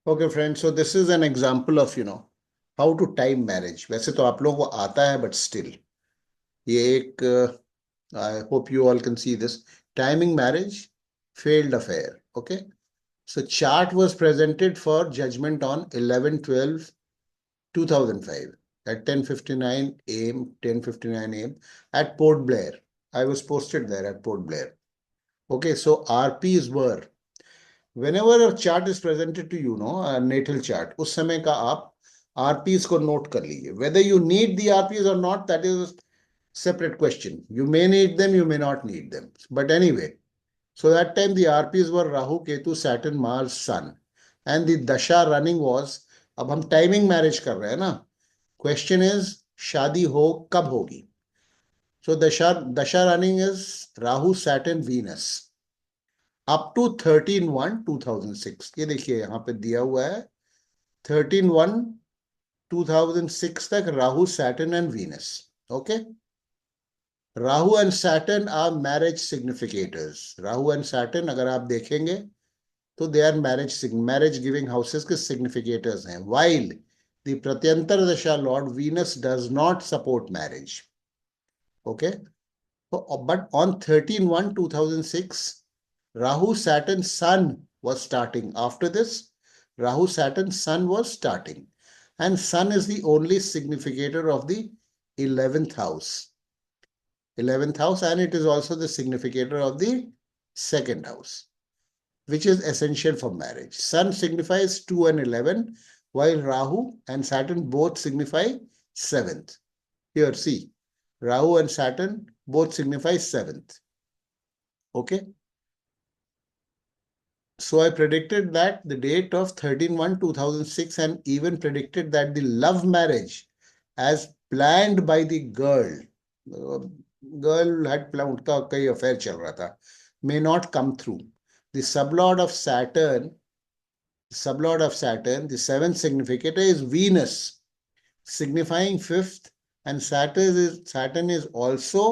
Okay, friends. So this is an example of how to time marriage. वैसे तो आप लोगों को आता है, but still ये एक I hope you all can see this timing marriage failed affair. Okay. So chart was presented for judgment on 11/12/2005 at 10:59 a.m. 10:59 a.m. at Port Blair. I was posted there at Port Blair. Okay. So RPs were whenever a chart is presented to you, no, a natal chart, उस समय का आप RPs को note कर लीजिए. Whether you need the RPs or not, that is a separate question. You may need them, you may not need them. But anyway, so that time the RPs were Rahu, Ketu, Saturn, Mars, Sun. And the Dasha running was, अब हम timing marriage कर रहे हैं ना. Question is शादी हो कब होगी. So dasha dasha running is Rahu Saturn Venus up to 13/1/2006. ये देखिए यहां पे दिया हुआ है 13/1/2006 तक Rahu Saturn and Venus. Okay. Rahu and Saturn are marriage significators. Rahu and Saturn अगर आप देखेंगे तो they are marriage giving houses के सिग्निफिकेटर्स हैं. While the pratyantar dasha lord Venus does not support marriage. Okay. But on 13/1/2006 Rahu Saturn Sun was starting. After this, Rahu Saturn Sun was starting. And Sun is the only significator of the 11th house. 11th house, and it is also the significator of the second house, which is essential for marriage. Sun signifies 2 and 11, while Rahu and Saturn both signify 7th. Here, see, Rahu and Saturn both signify 7th. Okay. So I predicted that the date of 13/1/2006 and even predicted that the love marriage as planned by the girl had planned, उनका कई affair चल रहा था, may not come through. The sublord of Saturn, the seventh significator is Venus, signifying fifth, and Saturn is also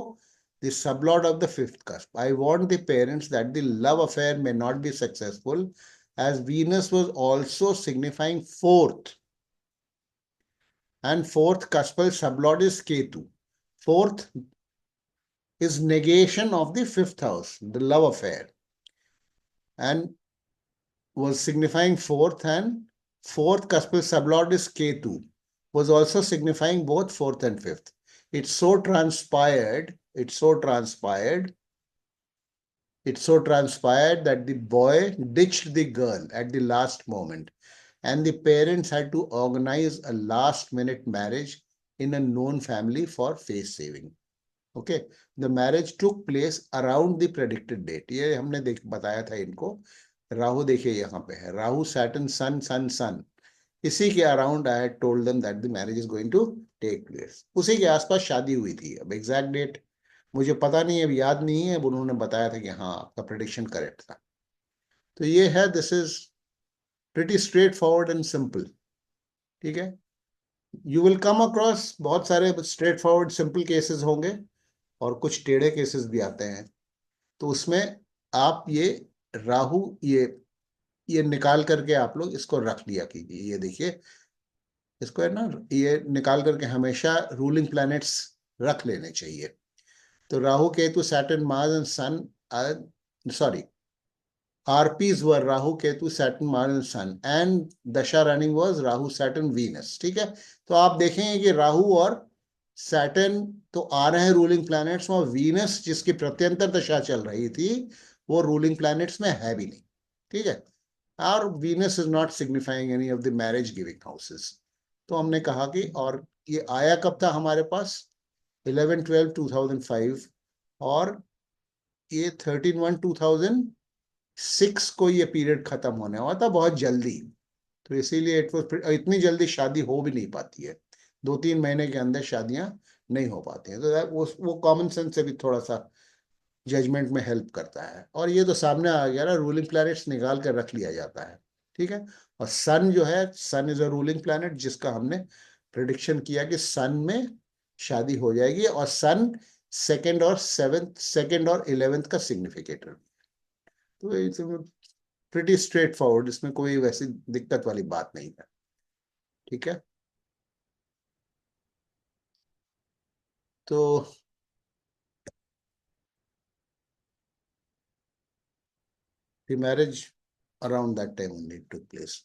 the sublord of the fifth cusp. I warned the parents that the love affair may not be successful, as Venus was also signifying fourth. And fourth cuspal sublord is Ketu. Fourth is negation of the fifth house, the love affair, and was signifying fourth, and fourth cuspal sublord is Ketu, was also signifying both fourth and fifth. It so transpired that the boy ditched the girl at the last moment, and the parents had to organize a last-minute marriage in a known family for face saving. Okay, the marriage took place around the predicted date. ये हमने बताया था इनको. राहु देखिए यहाँ पे है, Rahu Saturn सन सन sun, इसी के around I had told them that the marriage is going to take place. उसी के आसपास शादी हुई थी. अब एग्जैक्ट डेट मुझे पता नहीं है, अब याद नहीं है. अब उन्होंने बताया था कि हाँ आपका प्रेडिक्शन करेक्ट था. तो ये है, this is pretty straight forward and simple. ठीक है. यू विल कम अक्रॉस बहुत सारे स्ट्रेट फॉरवर्ड सिंपल केसेस होंगे और कुछ टेढ़े केसेस भी आते हैं. तो उसमें आप ये राहु ये निकाल करके आप लोग इसको रख लिया कीजिए. ये देखिए इसको है ना, ये निकाल करके हमेशा रूलिंग प्लैनेट्स रख लेने चाहिए. तो Rahu Ketu Saturn Mars and sun, sorry, RPs were Rahu, Ketu, Saturn, Mars and Sun, and Dasha running was Rahu, Saturn, Venus. ठीक है. तो आप देखेंगे कि राहु और सैटर्न तो आ रहे हैं रूलिंग प्लैनेट्स में, और वीनस जिसकी प्रत्यंतर दशा चल रही थी वो रूलिंग प्लैनेट्स में है भी नहीं. ठीक है. और Venus is not signifying any of the marriage giving houses. तो हमने कहा कि, और ये आया कब था हमारे पास, 11/12/2005, और ये 13/1/2006 को ये पीरियड खत्म होने वाला था बहुत जल्दी. तो इसीलिए इतनी जल्दी शादी हो भी नहीं पाती है. 2-3 महीने के अंदर शादियां नहीं हो पाती हैं. तो वो कॉमन सेंस से भी थोड़ा सा जजमेंट में हेल्प करता है. और ये तो सामने आ गया ना, रूलिंग प्लैनेट्स निकाल कर रख लिया जाता है. ठीक है. और सन जो है, सन इज अ रूलिंग प्लैनेट, जिसका हमने प्रिडिक्शन किया कि सन में शादी हो जाएगी, और सन सेकंड और 11th का सिग्निफिकेटर. तो प्रिटी स्ट्रेट फॉरवर्ड, इसमें कोई वैसी दिक्कत वाली बात नहीं है। ठीक है, तो the marriage around that time only took place.